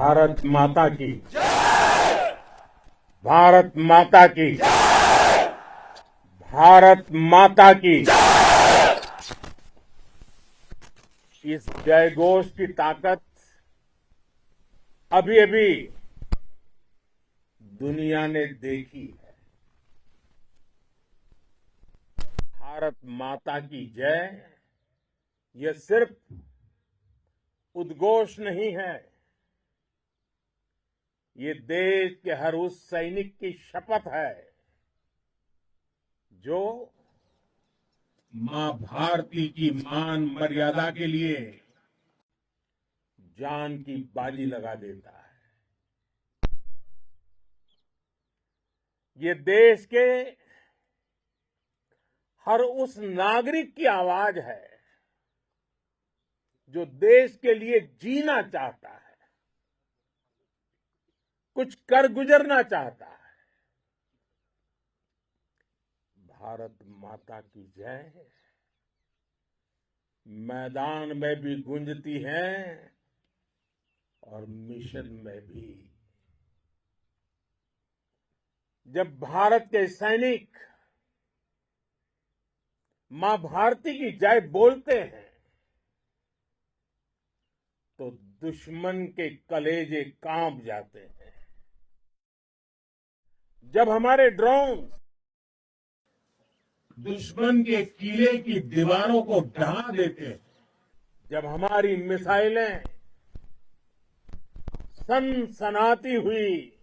भारत माता की, भारत माता की, भारत माता की। इस जयघोष की ताकत अभी अभी दुनिया ने देखी है। भारत माता की जय यह सिर्फ उद्घोष नहीं है, ये देश के हर उस सैनिक की शपथ है जो मां भारती की मान मर्यादा के लिए जान की बाजी लगा देता है। ये देश के हर उस नागरिक की आवाज है जो देश के लिए जीना चाहता है, कुछ कर गुजरना चाहता है। भारत माता की जय मैदान में भी गूंजती है और मिशन में भी। जब भारत के सैनिक मां भारती की जय बोलते हैं तो दुश्मन के कलेजे कांप जाते हैं। जब हमारे ड्रोन दुश्मन के किले की दीवारों को ढहा देते हैं, जब हमारी मिसाइलें सनसनाती हुई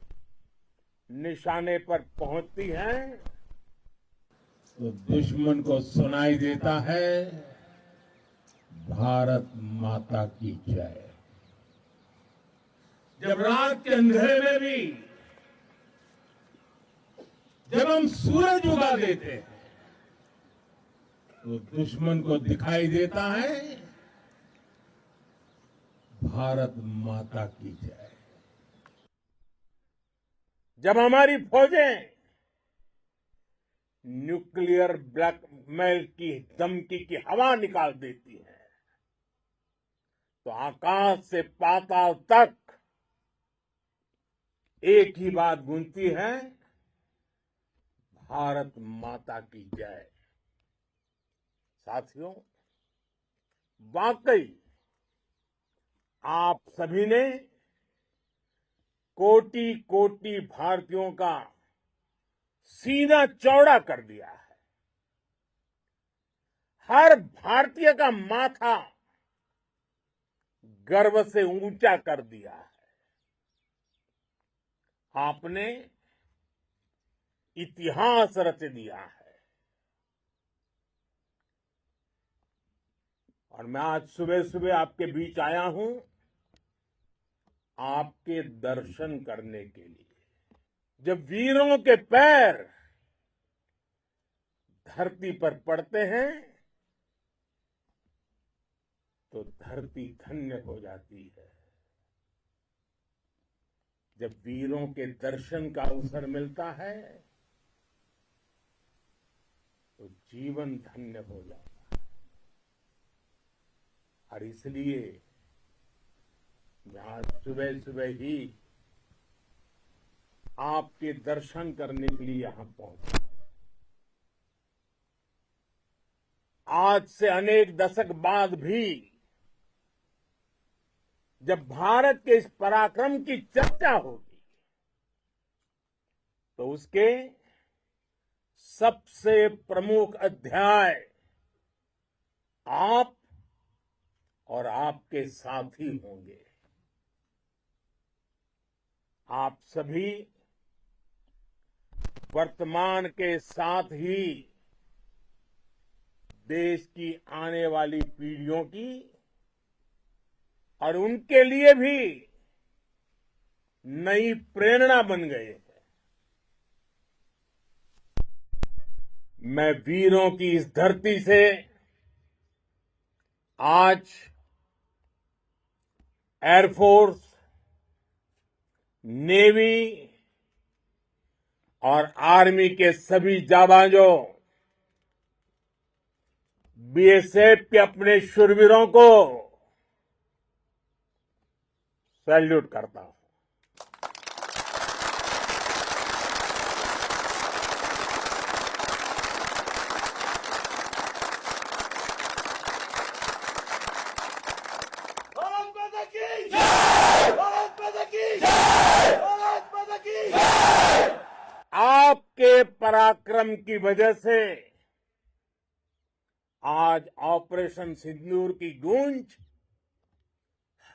निशाने पर पहुंचती हैं तो दुश्मन को सुनाई देता है भारत माता की जय। जब रात के अंधेरे में भी जब हम सूरज उगा देते हैं तो दुश्मन को दिखाई देता है भारत माता की जय। जब हमारी फौजें न्यूक्लियर ब्लैकमेल की धमकी की हवा निकाल देती है तो आकाश से पाताल तक एक ही बात गूंजती है, भारत माता की जय। साथियों, वाकई आप सभी ने कोटि कोटि भारतीयों का सीना चौड़ा कर दिया है। हर भारतीय का माथा गर्व से ऊंचा कर दिया है। आपने इतिहास रच दिया है। और मैं आज सुबह सुबह आपके बीच आया हूं आपके दर्शन करने के लिए। जब वीरों के पैर धरती पर पड़ते हैं तो धरती धन्य हो जाती है। जब वीरों के दर्शन का अवसर मिलता है तो जीवन धन्य हो जाता है। और इसलिए मैं आज सुबह सुबह ही आपके दर्शन करने के लिए यहां पहुंचा। आज से अनेक दशक बाद भी जब भारत के इस पराक्रम की चर्चा होगी तो उसके सबसे प्रमुख अध्याय आप और आपके साथी होंगे। आप सभी वर्तमान के साथ ही देश की आने वाली पीढ़ियों की और उनके लिए भी नई प्रेरणा बन गए हैं। मैं वीरों की इस धरती से आज एयरफोर्स, नेवी और आर्मी के सभी जाबाजों, बीएसएफ के अपने शूरवीरों को सैल्यूट करता हूं। भारत माता की जय! भारत माता की जय! भारत माता की जय! आपके पराक्रम की वजह से आज ऑपरेशन सिंदूर की गूंज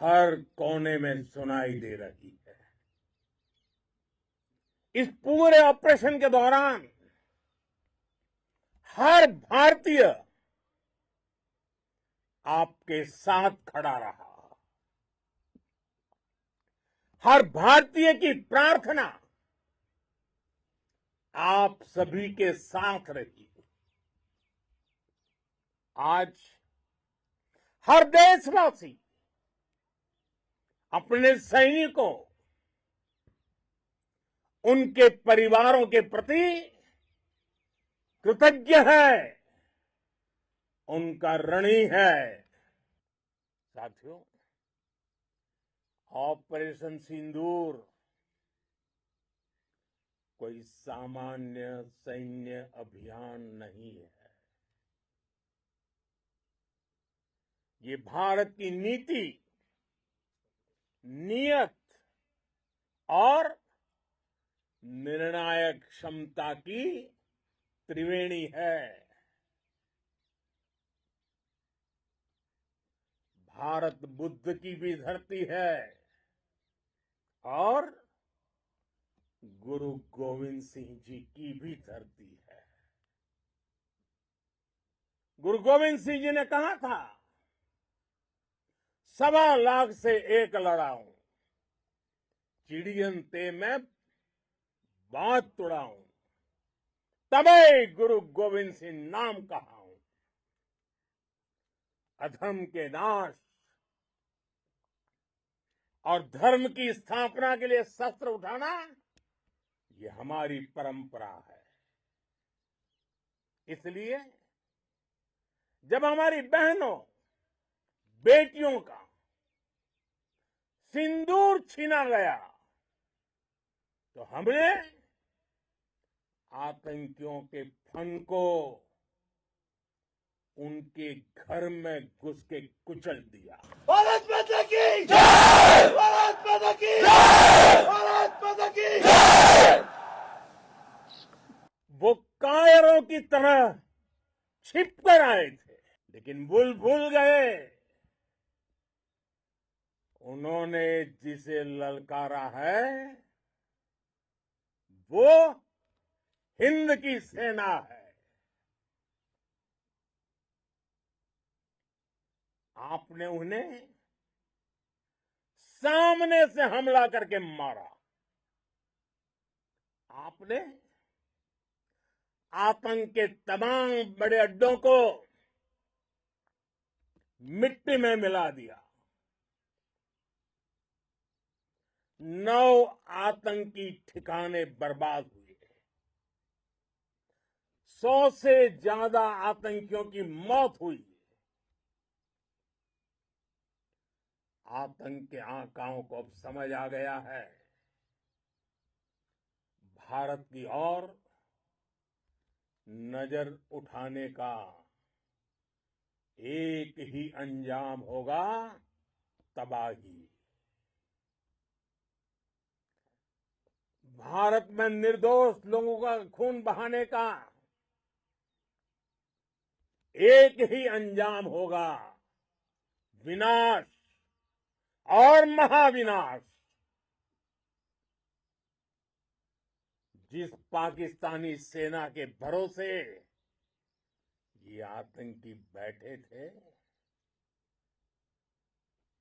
हर कोने में सुनाई दे रही है। इस पूरे ऑपरेशन के दौरान हर भारतीय आपके साथ खड़ा रहा। हर भारतीय की प्रार्थना आप सभी के साथ रही। आज हर देशवासी अपने सैनिकों, उनके परिवारों के प्रति कृतज्ञ है, उनका ऋणी है। साथियों, ऑपरेशन सिंदूर कोई सामान्य सैन्य अभियान नहीं है। ये भारत की नीति, नियत और निर्णायक क्षमता की त्रिवेणी है। भारत बुद्ध की भी धरती है और गुरु गोविंद सिंह जी की भी धरती है। गुरु गोविंद सिंह जी ने कहा था, 1.25 लाख से एक लड़ाऊं, चिड़ियन ते मैं बात तुड़ाऊं, तबे गुरु गोविंद सिंह नाम कहाऊं। अधर्म के नाश और धर्म की स्थापना के लिए शस्त्र उठाना, ये हमारी परंपरा है। इसलिए जब हमारी बहनों, बेटियों का सिंदूर छीना गया, तो हमने आतंकियों के फन को उनके घर में घुस के कुचल दिया। भारत माता की जय! भारत माता की जय! भारत माता की जय! वो कायरों की तरह छिप कर आए थे, लेकिन भूल गए उन्होंने जिसे ललकारा है वो हिंद की सेना है। आपने उन्हें सामने से हमला करके मारा। आपने आतंक के तमाम बड़े अड्डों को मिट्टी में मिला दिया। 9 आतंकी ठिकाने बर्बाद हुए। 100 से ज्यादा आतंकियों की मौत हुई। आतंक के आकाओं को अब समझ आ गया है, भारत की ओर नजर उठाने का एक ही अंजाम होगा, तबाही। भारत में निर्दोष लोगों का खून बहाने का एक ही अंजाम होगा, विनाश और महाविनाश। जिस पाकिस्तानी सेना के भरोसे ये आतंकी बैठे थे,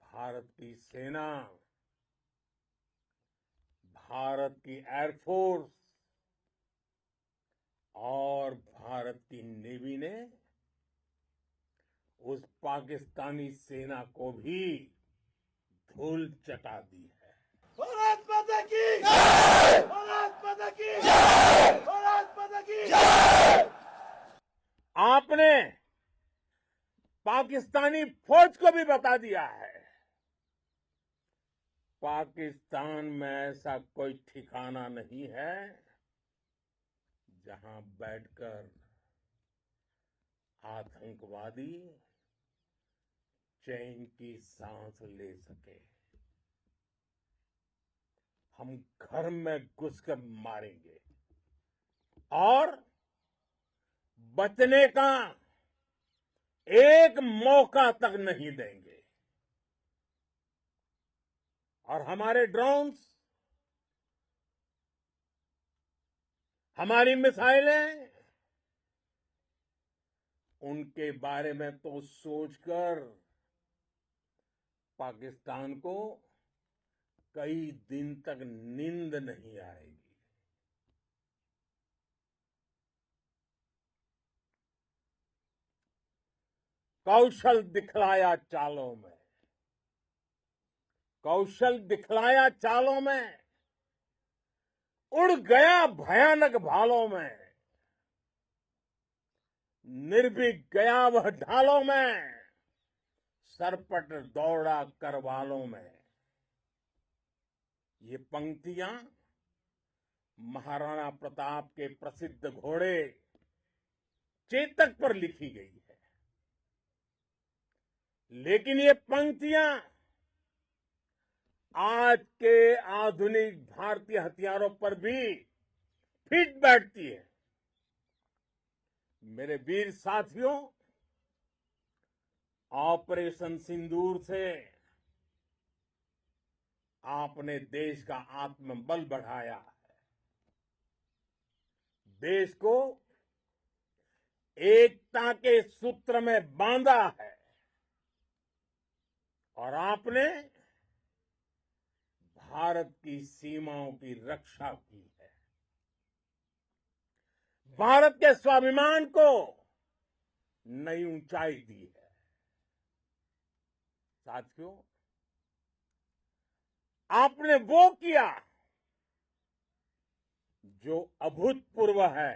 भारत की सेना, भारत की एयरफोर्स और भारत की नेवी ने उस पाकिस्तानी सेना को भी धूल चटा दी है। भारत माता की जय! भारत माता की जय! भारत माता की जय! आपने पाकिस्तानी फौज को भी बता दिया है, पाकिस्तान में ऐसा कोई ठिकाना नहीं है जहां बैठकर आतंकवादी चैन की सांस ले सके। हम घर में घुसकर मारेंगे और बचने का एक मौका तक नहीं देंगे। और हमारे ड्रोन्स, हमारी मिसाइलें, उनके बारे में तो सोचकर पाकिस्तान को कई दिन तक नींद नहीं आएगी। कौशल दिखलाया चालों में, कौशल दिखलाया चालों में, उड़ गया भयानक भालों में, निर्भीक गया वह ढालों में, सरपट दौड़ा करवालों में। ये पंक्तियां महाराणा प्रताप के प्रसिद्ध घोड़े चेतक पर लिखी गई है। लेकिन ये पंक्तियां आज के आधुनिक भारतीय हथियारों पर भी फिट बैठती है। मेरे वीर साथियों, ऑपरेशन सिंदूर से आपने देश का आत्मबल बढ़ाया है, देश को एकता के सूत्र में बांधा है और आपने भारत की सीमाओं की रक्षा की है। भारत के स्वाभिमान को नई ऊंचाई दी है। साथियों, आपने वो किया जो अभूतपूर्व है,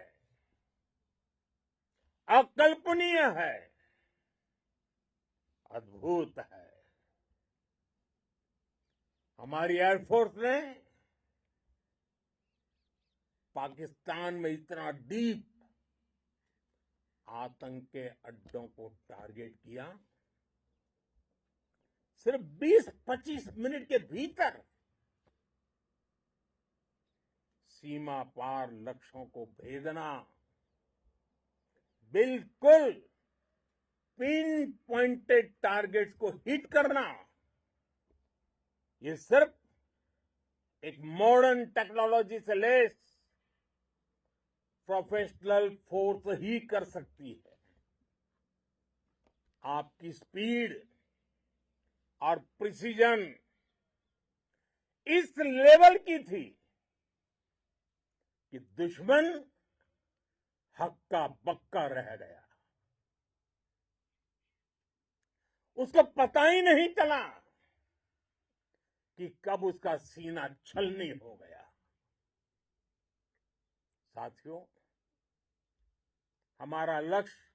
अकल्पनीय है, अद्भुत है। हमारी एयरफोर्स ने पाकिस्तान में इतना डीप आतंक के अड्डों को टारगेट किया, सिर्फ 20-25 मिनट के भीतर सीमा पार लक्ष्यों को भेदना, बिल्कुल पिन पॉइंटेड टारगेट्स को हिट करना, ये सिर्फ एक मॉडर्न टेक्नोलॉजी से लेस प्रोफेशनल फोर्स ही कर सकती है। आपकी स्पीड और प्रिसीजन इस लेवल की थी कि दुश्मन हक्का बक्का रह गया। उसको पता ही नहीं चला कि कब उसका सीना छलनी हो गया। साथियों, हमारा लक्ष्य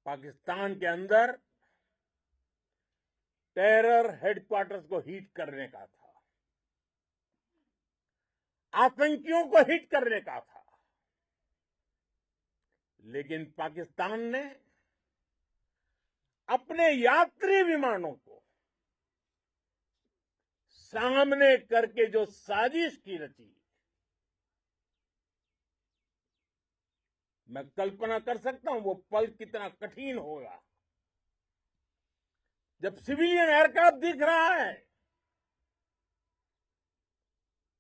पाकिस्तान के अंदर टेरर हेडक्वार्टर्स को हिट करने का था, आतंकियों को हिट करने का था। लेकिन पाकिस्तान ने अपने यात्री विमानों को सामने करके जो साजिश की रची, मैं कल्पना कर सकता हूं वो पल कितना कठिन होगा जब सिविलियन एयरक्राफ्ट दिख रहा है।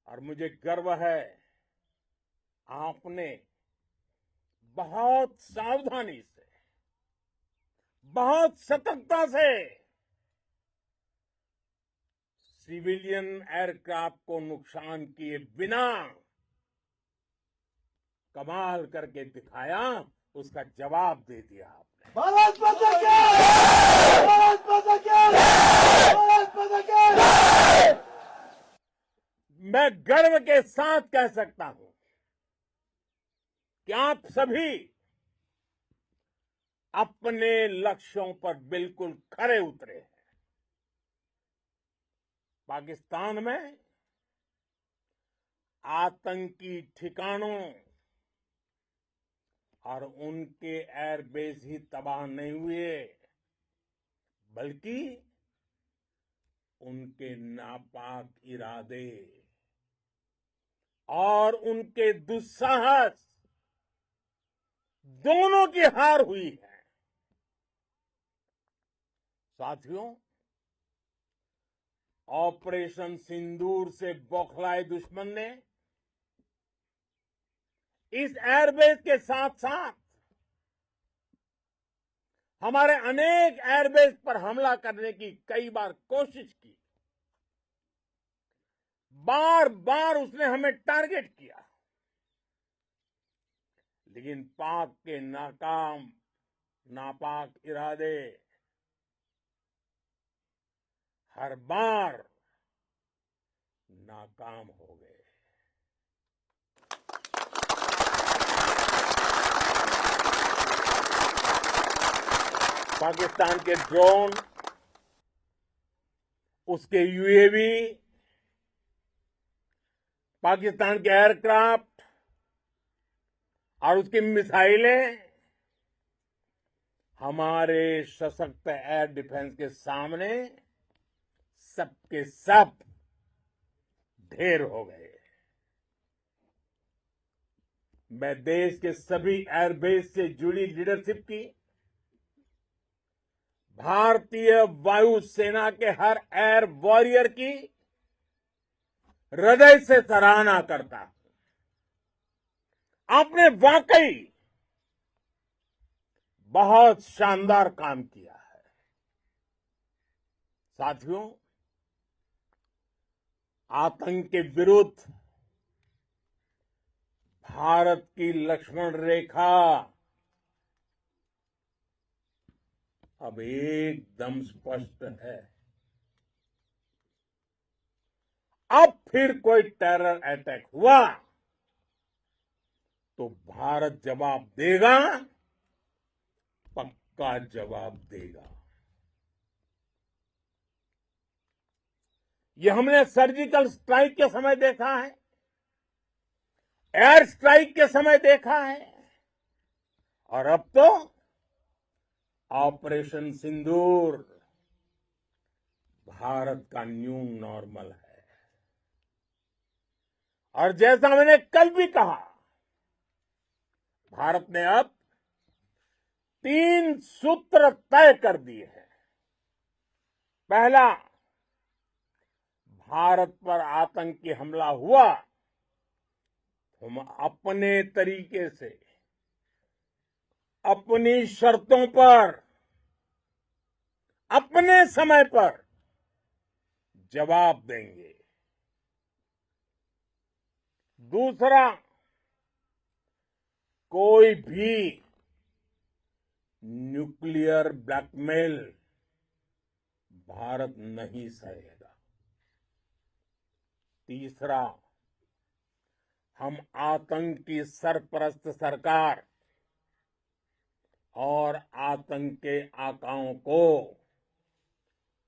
और मुझे गर्व है, आपने बहुत सावधानी से, बहुत सतर्कता से सिविलियन एयरक्राफ्ट को नुकसान किए बिना कमाल करके दिखाया, उसका जवाब दे दिया आपने। भारत माता की! भारत माता की! भारत माता की! मैं गर्व के साथ कह सकता हूं कि आप सभी अपने लक्ष्यों पर बिल्कुल खरे उतरे हैं। पाकिस्तान में आतंकी ठिकानों और उनके एयरबेस ही तबाह नहीं हुए, बल्कि उनके नापाक इरादे और उनके दुस्साहस दोनों की हार हुई है। साथियों, ऑपरेशन सिंदूर से बौखलाए दुश्मन ने इस एयरबेस के साथ साथ हमारे अनेक एयरबेस पर हमला करने की कई बार कोशिश की। बार बार उसने हमें टारगेट किया, लेकिन पाक के नापाक इरादे हर बार नाकाम हो गए। पाकिस्तान के ड्रोन, उसके यूएवी, पाकिस्तान के एयरक्राफ्ट और उसकी मिसाइलें हमारे सशक्त एयर डिफेंस के सामने सबके सब ढेर हो गए। मैं देश के सभी एयरबेस से जुड़ी लीडरशिप की, भारतीय वायुसेना के हर एयर वॉरियर की हृदय से सराहना करता हूं। आपने वाकई बहुत शानदार काम किया है। साथियों, आतंक के विरुद्ध भारत की लक्ष्मण रेखा अब एकदम स्पष्ट है। अब फिर कोई टेरर अटैक हुआ तो भारत जवाब देगा, पक्का जवाब देगा। ये हमने सर्जिकल स्ट्राइक के समय देखा है, एयर स्ट्राइक के समय देखा है, और अब तो ऑपरेशन सिंदूर भारत का न्यू नॉर्मल है। और जैसा मैंने कल भी कहा, भारत ने अब 3 सूत्र तय कर दिए हैं। पहला, भारत पर आतंकी हमला हुआ, हम अपने तरीके से, अपनी शर्तों पर, अपने समय पर जवाब देंगे। दूसरा, कोई भी न्यूक्लियर ब्लैकमेल भारत नहीं सहेगा। तीसरा, हम आतंक की सरपरस्त सरकार और आतंक के आकाओं को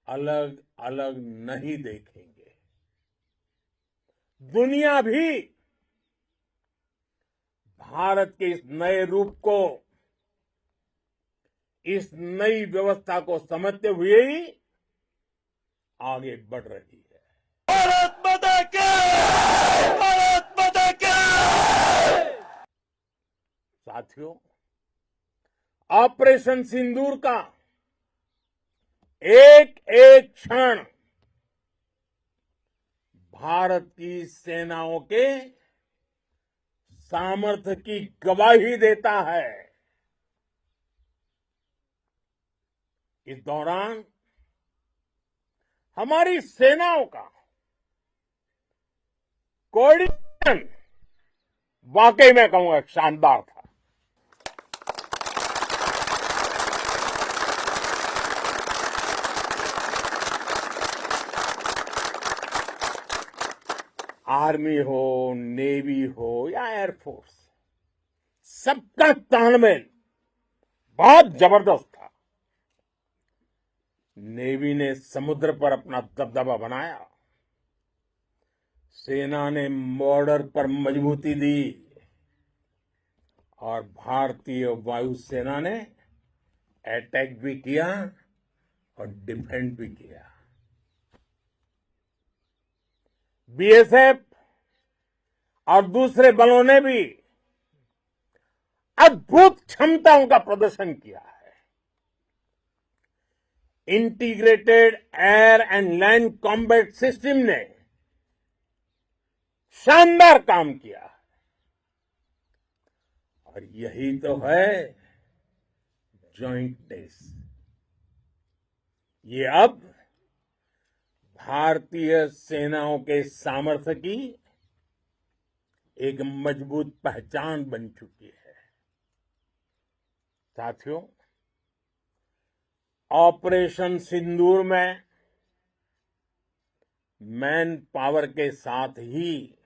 अलग अलग नहीं देखेंगे। दुनिया भी भारत के इस नए रूप को, इस नई व्यवस्था को समझते हुए ही आगे बढ़ रही है। भारत माता की! भारत माता की! साथियों, ऑपरेशन सिंदूर का एक एक क्षण भारत की सेनाओं के सामर्थ्य की गवाही देता है। इस दौरान हमारी सेनाओं का कोऑर्डिनेशन वाकई में कहूंगा शानदार था। आर्मी हो, नेवी हो या एयरफोर्स, सबका तालमेल बहुत जबरदस्त था। नेवी ने समुद्र पर अपना दबदबा बनाया, सेना ने बॉर्डर पर मजबूती दी और भारतीय वायुसेना ने अटैक भी किया और डिफेंड भी किया। बीएसएफ और दूसरे बलों ने भी अद्भुत क्षमताओं का प्रदर्शन किया है। Integrated air and land combat system ने शानदार काम किया और यही तो है जॉइंटनेस। ये अब भारतीय सेनाओं के सामर्थ्य की एक मजबूत पहचान बन चुकी है। साथियों, ऑपरेशन सिंदूर में मैन पावर के साथ ही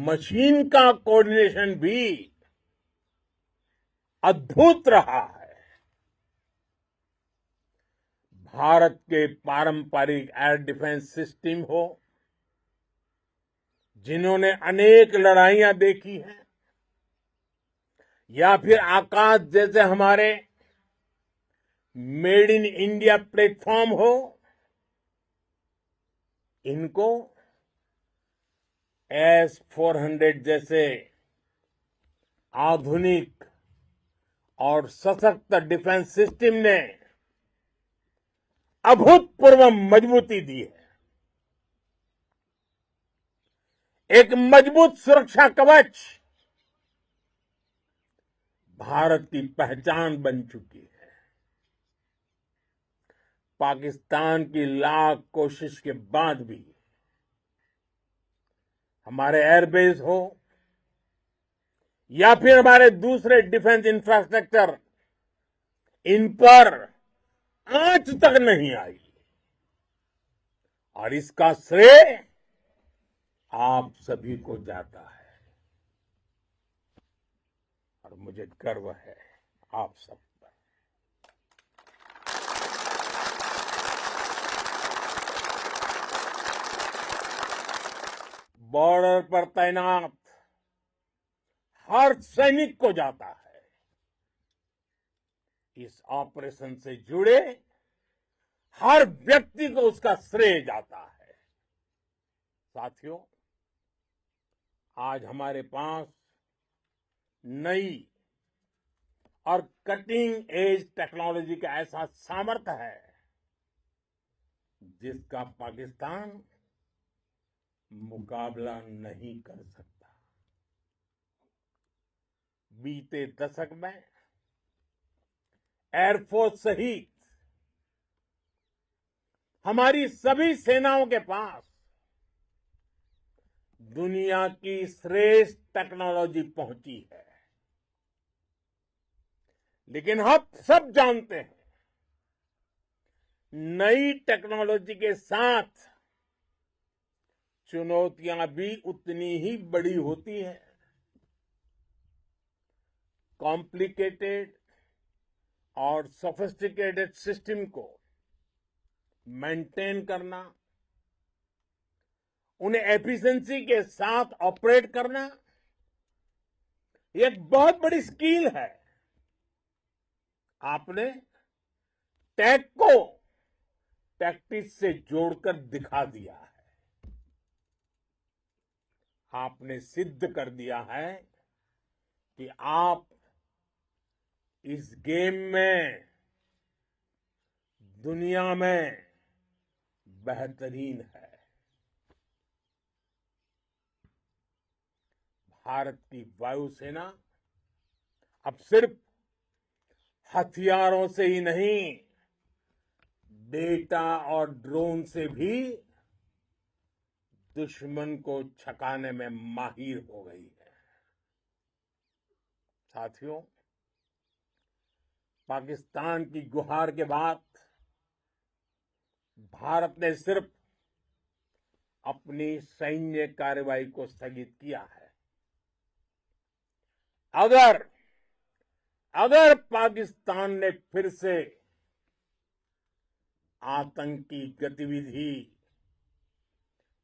मशीन का कोऑर्डिनेशन भी अद्भुत रहा है। भारत के पारंपरिक एयर डिफेंस सिस्टम हो, जिन्होंने अनेक लड़ाइयां देखी हैं, या फिर आकाश जैसे हमारे मेड इन इंडिया प्लेटफॉर्म हो, इनको S-400 जैसे आधुनिक और सशक्त डिफेंस सिस्टम ने अभूतपूर्व मजबूती दी है। एक मजबूत सुरक्षा कवच भारत की पहचान बन चुकी है। पाकिस्तान की लाख कोशिश के बाद भी हमारे एयरबेस हो या फिर हमारे दूसरे डिफेंस इंफ्रास्ट्रक्चर, इन पर आंच तक नहीं आई और इसका श्रेय आप सभी को जाता है और मुझे गर्व है आप सब पर। बॉर्डर पर तैनात हर सैनिक को जाता है। इस ऑपरेशन से जुड़े हर व्यक्ति को उसका श्रेय जाता है। साथियों, आज हमारे पास नई और कटिंग एज टेक्नोलॉजी का ऐसा सामर्थ्य है जिसका पाकिस्तान मुकाबला नहीं कर सकता। बीते दशक में एयरफोर्स सहित हमारी सभी सेनाओं के पास दुनिया की श्रेष्ठ टेक्नोलॉजी पहुंची है। लेकिन हम सब जानते हैं, नई टेक्नोलॉजी के साथ चुनौतियां भी उतनी ही बड़ी होती हैं। कॉम्प्लिकेटेड और सोफिस्टिकेटेड सिस्टम को मेंटेन करना, उन्हें एफिशिएंसी के साथ ऑपरेट करना, ये एक बहुत बड़ी स्किल है। आपने टेक को टैक्टिक्स से जोड़कर दिखा दिया है। आपने सिद्ध कर दिया है कि आप इस गेम में दुनिया में बेहतरीन है। भारत की वायुसेना अब सिर्फ हथियारों से ही नहीं, डेटा और ड्रोन से भी दुश्मन को छकाने में माहिर हो गई है। साथियों, पाकिस्तान की गुहार के बाद भारत ने सिर्फ अपनी सैन्य कार्रवाई को स्थगित किया है। अगर पाकिस्तान ने फिर से आतंकी गतिविधि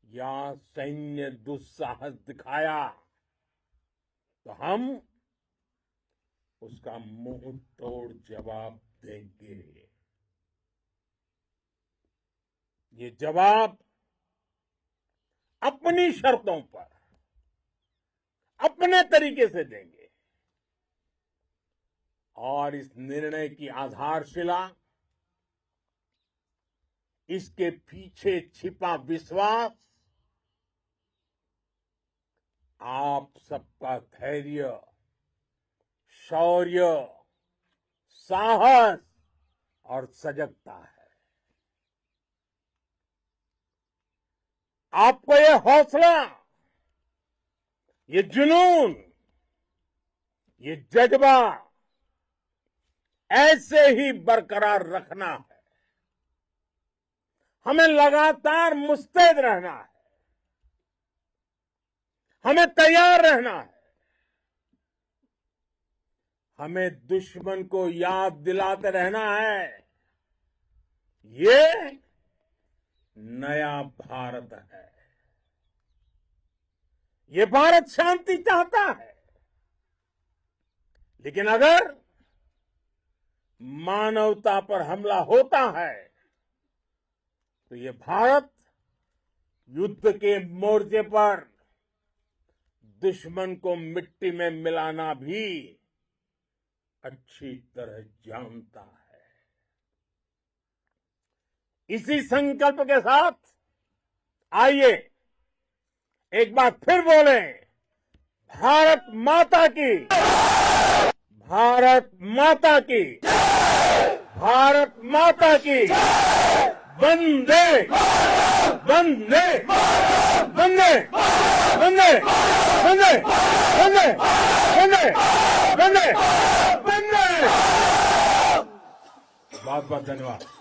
या सैन्य दुस्साहस दिखाया तो हम उसका मुंह तोड़ जवाब देंगे। ये जवाब अपनी शर्तों पर, अपने तरीके से देंगे। और इस निर्णय की आधारशिला इसके पीछे छिपा विश्वास आप सबका धैर्य, शौर्य, साहस और सजगता है। आपको ये हौसला, ये जुनून, ये जज्बा ऐसे ही बरकरार रखना है। हमें लगातार मुस्तैद रहना है, हमें तैयार रहना है। हमें दुश्मन को याद दिलाते रहना है, ये नया भारत है। ये भारत शांति चाहता है, लेकिन अगर मानवता पर हमला होता है तो ये भारत युद्ध के मोर्चे पर दुश्मन को मिट्टी में मिलाना भी अच्छी तरह जानता है। इसी संकल्प के साथ आइए एक बार फिर बोलें, भारत माता की, भारत माता की, भारत माता की, वंदे वंदे वंदे वंदे वंदे वंदे वंदे वंदे वंदे। बहुत बहुत धन्यवाद।